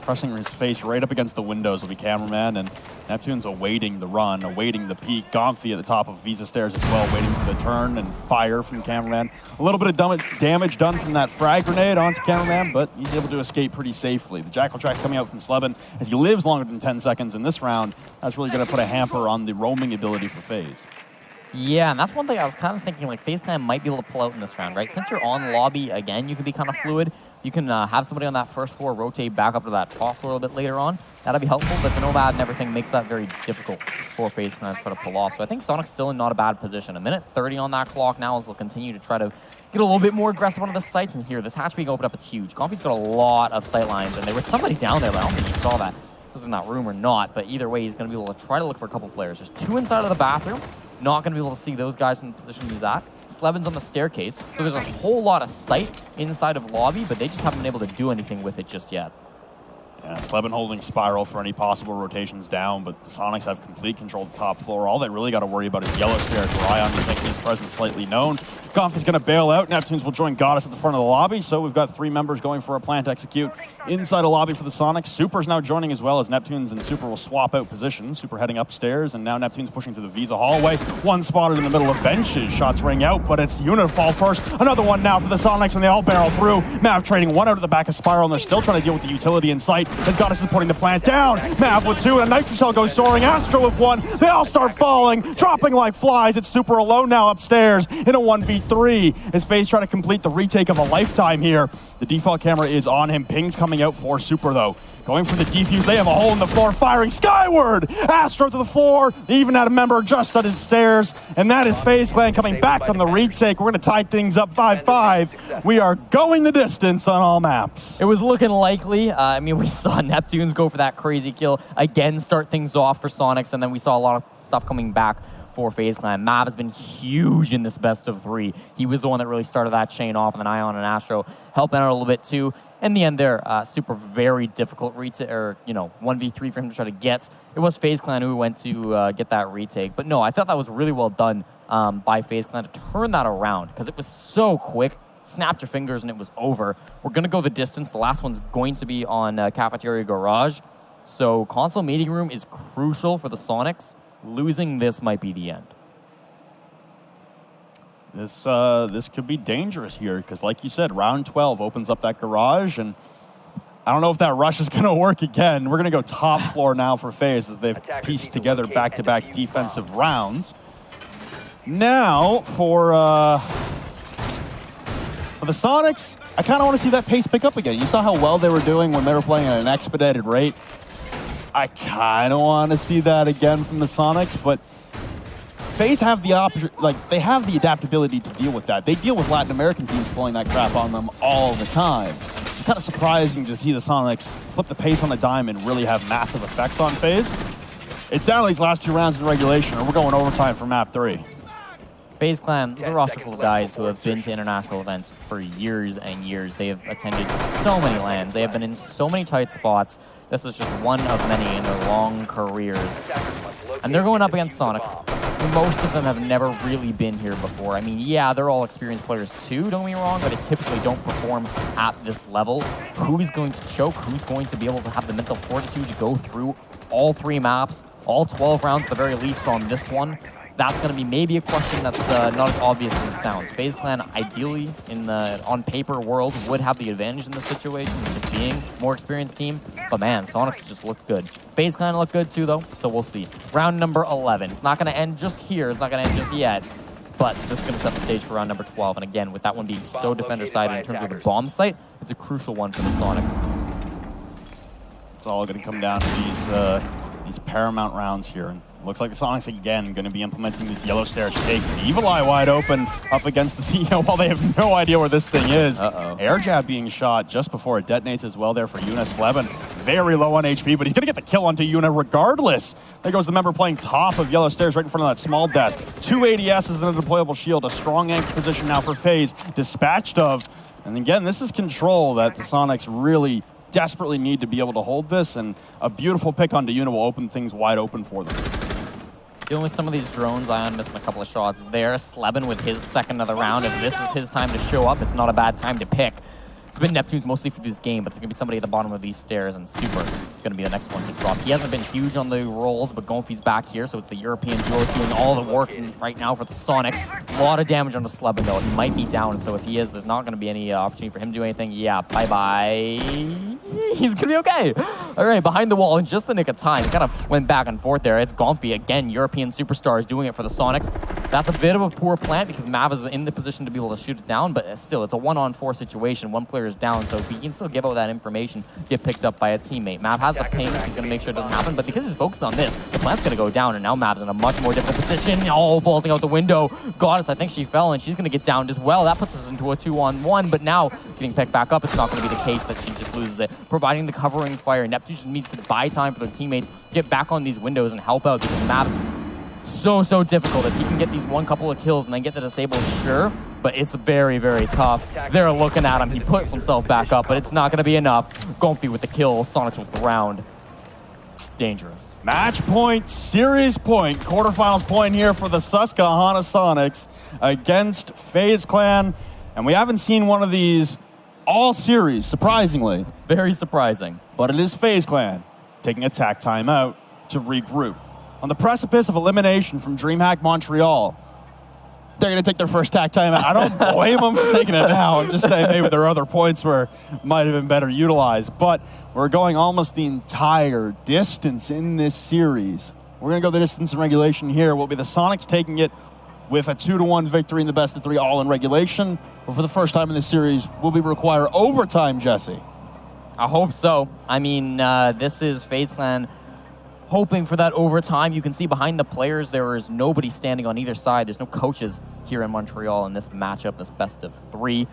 Pressing his face right up against the windows will be Cameraman, and Neptune's awaiting the run, awaiting the peak. Gomfy at the top of Visa stairs as well, waiting for the turn and fire from Cameraman. A little bit of damage done from that frag grenade onto Cameraman, but he's able to escape pretty safely. The Jackal Track's coming out from Sleben as he lives longer than 10 seconds in this round. That's really going to put a hamper on the roaming ability for FaZe. Yeah, and that's one thing I was kind of thinking, like, FaZe Clan might be able to pull out in this round, right? Since you're on lobby, again, you can be kind of fluid. You can have somebody on that first floor rotate back up to that top floor a little bit later on. That'll be helpful, but the Nomad and everything makes that very difficult for FaZe Clan to try to pull off. So I think Soniqs still in not a bad position. 1:30 on that clock now as they'll continue to try to get a little bit more aggressive onto the sights. And here, this hatch being opened up is huge. Gomfy's got a lot of sight lines, and there was somebody down there, but I don't think you saw that. Was in that room or not, but either way, he's going to be able to try to look for a couple players. There's 2 inside of the bathroom. Not going to be able to see those guys in the position he's at. Sleben's on the staircase, so there's a whole lot of sight inside of lobby, but they just haven't been able to do anything with it just yet. Yeah, Sleben holding Spiral for any possible rotations down, but the Soniqs have complete control of the top floor. All they really got to worry about is Yellow Stairs, where Ion is making his presence slightly known. Gomfy's going to bail out. Neptunes will join Goddess at the front of the lobby, so we've got 3 members going for a plant execute inside a lobby for the Soniqs. Super's now joining as well, as Neptunes and Super will swap out positions. Super heading upstairs, and now Neptune's pushing to the Visa hallway. One spotted in the middle of benches. Shots ring out, but it's Unifall first. Another one now for the Soniqs, and they all barrel through. Mav trading 1 out of the back of Spiral, and they're still trying to deal with the utility in sight, as Goddess is putting the plant down. Mav with 2, and a Nitrocell goes soaring. Astro with 1. They all start falling, dropping like flies. It's Super alone now upstairs in a 1v3. As FaZe try to complete the retake of a lifetime here. The default camera is on him. Ping's coming out for Super, though. Going for the defuse. They have a hole in the floor, firing skyward. Astro to the floor. They even had a member just on his stairs. And that is FaZe Clan coming back on the retake. We're going to tie things up 5-5. We are going the distance on all maps. It was looking likely. I mean, we saw Neptunes go for that crazy kill. Again, start things off for Soniqs, and then we saw a lot of stuff coming back for FaZe Clan. Mav has been huge in this best of 3. He was the one that really started that chain off, and then Ion and Astro helping out a little bit too. In the end there, Super very difficult retake, or 1v3 for him to try to get. It was FaZe Clan who went to get that retake. But no, I thought that was really well done by FaZe Clan to turn that around, because it was so quick. Snapped your fingers and it was over. We're going to go the distance. The last one's going to be on Cafeteria Garage. So console meeting room is crucial for the Soniqs. Losing this might be the end. This could be dangerous here, because like you said, round 12 opens up that garage, and I don't know if that rush is going to work again. We're going to go top floor now for FaZe, as they've pieced together back-to-back defensive rounds. Now, for the Soniqs, I kind of want to see that pace pick up again. You saw how well they were doing when they were playing at an expedited rate. I kind of want to see that again from the Soniqs, but FaZe have they have the adaptability to deal with that. They deal with Latin American teams pulling that crap on them all the time. It's kind of surprising to see the Soniqs flip the pace on a dime and really have massive effects on FaZe. It's down to these last 2 rounds in regulation, and we're going overtime for map 3. FaZe Clan is a roster full of guys who have been to international events for years and years. They have attended so many LANs. They have been in so many tight spots. This is just one of many in their long careers. And they're going up against Soniqs. Most of them have never really been here before. I mean, yeah, they're all experienced players too, don't get me wrong, but they typically don't perform at this level. Who's going to choke? Who's going to be able to have the mental fortitude to go through all 3 maps, all 12 rounds at the very least on this one? That's going to be maybe a question that's not as obvious as it sounds. FaZe Clan, ideally, in the on-paper world, would have the advantage in this situation, just being more experienced team. But man, Soniqs just looked good. FaZe Clan looked good too, though, so we'll see. Round number 11. It's not going to end just here. It's not going to end just yet. But this is going to set the stage for round number 12. And again, with that one being so defender-sided in terms of the bomb site, it's a crucial one for the Soniqs. It's all going to come down to these paramount rounds here. And looks like the Soniqs again going to be implementing this Yellow Stairs take. Evil Eye wide open up against the CEO while they have no idea where this thing is. Air jab being shot just before it detonates as well there for Yuna. Sleben very low on HP, but he's going to get the kill onto Yuna regardless. There goes the member playing top of Yellow Stairs right in front of that small desk. 2 ADSs and a deployable shield. A strong anchor position now for FaZe. Dispatched of And again, this is control that the Soniqs really desperately need to be able to hold this, and a beautiful pick on Yuna will open things wide open for them. Dealing with some of these drones, Ion missing a couple of shots there. Slebin with his second of the round. If this is his time to show up, it's not a bad time to pick. It's been Neptune's mostly for this game, but there's going to be somebody at the bottom of these stairs, and Super is going to be the next one to drop. He hasn't been huge on the rolls, but Gonfi's back here, so it's the European duos doing all the work right now for the Soniqs. A lot of damage on the Slebin, though. He might be down, so if he is, there's not going to be any opportunity for him to do anything. Yeah, bye-bye. He's going to be okay. All right, behind the wall in just the nick of time. Kind of went back and forth there. It's Gonfi, again, European superstars doing it for the Soniqs. That's a bit of a poor plant because Mav is in the position to be able to shoot it down, but still, it's a 1-on-4 situation. One player is down, so if he can still give out that information, get picked up by a teammate. Mav has the ping, he's going to make sure it doesn't happen, but because he's focused on this, the plant's going to go down, and now Mav's in a much more different position. Oh, bolting out the window. Goddess, I think she fell, and she's going to get downed as well. That puts us into a 2-on-1, but now getting picked back up, it's not going to be the case that she just loses it. Providing the covering fire, Neptune just needs to buy time for their teammates, get back on these windows and help out, because Mav, so difficult. If he can get these couple of kills and then get the disable, sure, but it's very, very tough. They're looking at him. He puts himself back up, but it's not going to be enough. Gonfi with the kill, Soniqs with the round. Dangerous. Match point, series point, quarterfinals point here for the Susquehanna Soniqs against FaZe Clan, and we haven't seen one of these all series, surprisingly. Very surprising. But it is FaZe Clan taking a tack timeout to regroup. On the precipice of elimination from DreamHack Montreal, they're going to take their first tack timeout. I don't blame them for taking it now. I'm just saying maybe there are other points where it might have been better utilized. But we're going almost the entire distance in this series. We're going to go the distance in regulation here. Will be the Soniqs taking it with a 2-1 victory in the best of 3, all in regulation. But for the first time in this series, will we require overtime, Jesse? I hope so. I mean, this is FaZe Clan hoping for that overtime. You can see behind the players, there is nobody standing on either side. There's no coaches here in Montreal in this matchup, this best of 3.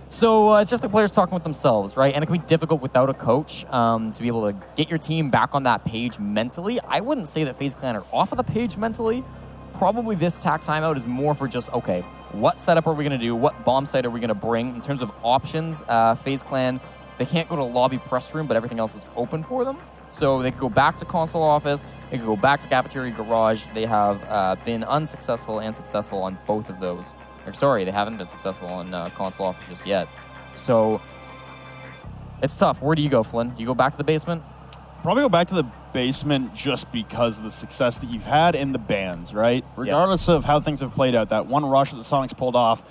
So it's just the players talking with themselves, right? And it can be difficult without a coach to be able to get your team back on that page mentally. I wouldn't say that FaZe Clan are off of the page mentally. Probably this tack timeout is more for just, okay, what setup are we going to do? What bomb site are we going to bring? In terms of options, FaZe Clan, they can't go to lobby press room, but everything else is open for them. So they could go back to console office, they could go back to cafeteria garage. They have been unsuccessful and successful on both of those. Or sorry, they haven't been successful on console office just yet. So it's tough. Where do you go, Flynn? Do you go back to the basement? Probably go back to the basement just because of the success that you've had in the bans, right? Regardless of how things have played out, that one rush that the Soniqs pulled off,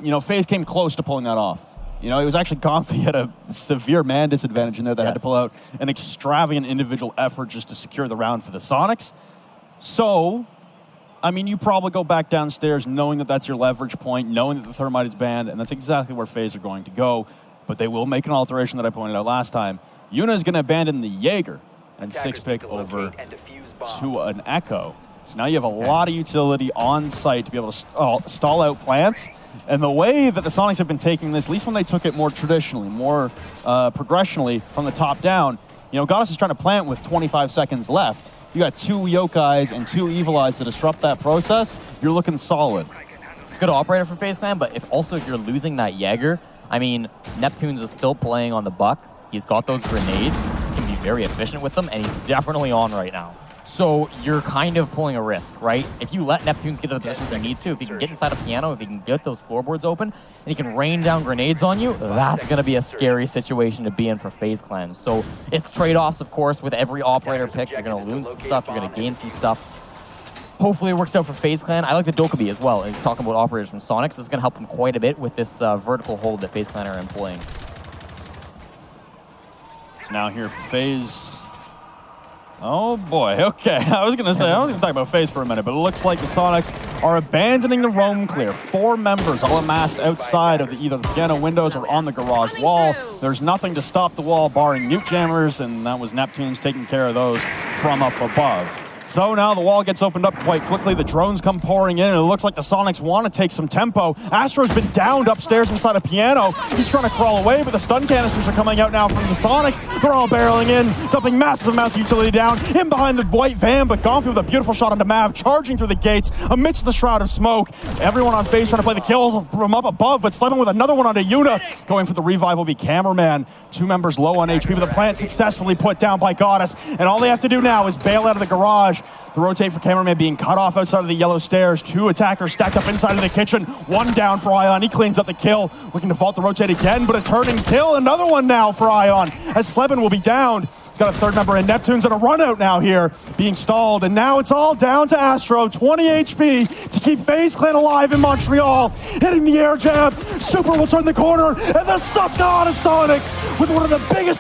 you know, FaZe came close to pulling that off. You know, it was actually Gonfi had a severe man disadvantage in there that had to pull out an extravagant individual effort just to secure the round for the Soniqs. So, I mean, you probably go back downstairs knowing that that's your leverage point, knowing that the Thermite is banned, and that's exactly where FaZe are going to go. But they will make an alteration that I pointed out last time. Yuna is going to abandon the Jaeger and 6-pick over to an Echo. So now you have a lot of utility on site to be able to stall out plants. And the way that the Soniqs have been taking this, at least when they took it more traditionally, more progressionally from the top down, you know, Goddess is trying to plant with 25 seconds left. You got 2 Yokais and 2 Evil Eyes to disrupt that process. You're looking solid. It's a good operator for FaZe Clan, but if you're losing that Jaeger, I mean, Neptune's is still playing on the buck. He's got those grenades. He can be very efficient with them, and he's definitely on right now. So you're kind of pulling a risk, right? If you let Neptune's get to the positions he needs to, if he can get inside a piano, if he can get those floorboards open, and he can rain down grenades on you, that's going to be a scary situation to be in for FaZe Clan. So it's trade-offs, of course, with every operator pick. You're going to lose some stuff, you're going to gain some stuff. Hopefully it works out for FaZe Clan. I like the Dokkaebi as well. And talking about operators from Soniqs, this is going to help them quite a bit with this vertical hold that FaZe Clan are employing. It's now here for FaZe. Oh boy, okay. I was going to talk about FaZe for a minute, but it looks like the Soniqs are abandoning the roam clear. 4 members all amassed outside of either the piano windows or on the garage wall. There's nothing to stop the wall barring nuke jammers, and that was Neptune's taking care of those from up above. So now the wall gets opened up quite quickly. The drones come pouring in, and it looks like the Soniqs want to take some tempo. Astro's been downed upstairs inside a piano. He's trying to crawl away, but the stun canisters are coming out now from the Soniqs. They're all barreling in, dumping massive amounts of utility down. In behind the white van, but Gonfi with a beautiful shot onto Mav, charging through the gates amidst the shroud of smoke. Everyone on FaZe trying to play the kills from up above, but Slevin with another one onto Yuna. Going for the revive will be Cameraman. 2 members low on HP, but the plant successfully put down by Goddess. And all they have to do now is bail out of the garage. The rotate for Cameraman being cut off outside of the yellow stairs. 2 attackers stacked up inside of the kitchen. 1 down for Ion. He cleans up the kill. Looking to vault the rotate again, but a turning kill. Another one now for Ion, as Slevin will be downed. He's got a 3rd member in. Neptune's on a run out now here, being stalled. And now it's all down to Astro. 20 HP to keep FaZe Clan alive in Montreal. Hitting the air jab. Super will turn the corner. And the Susquehanna Soniqs with one of the biggest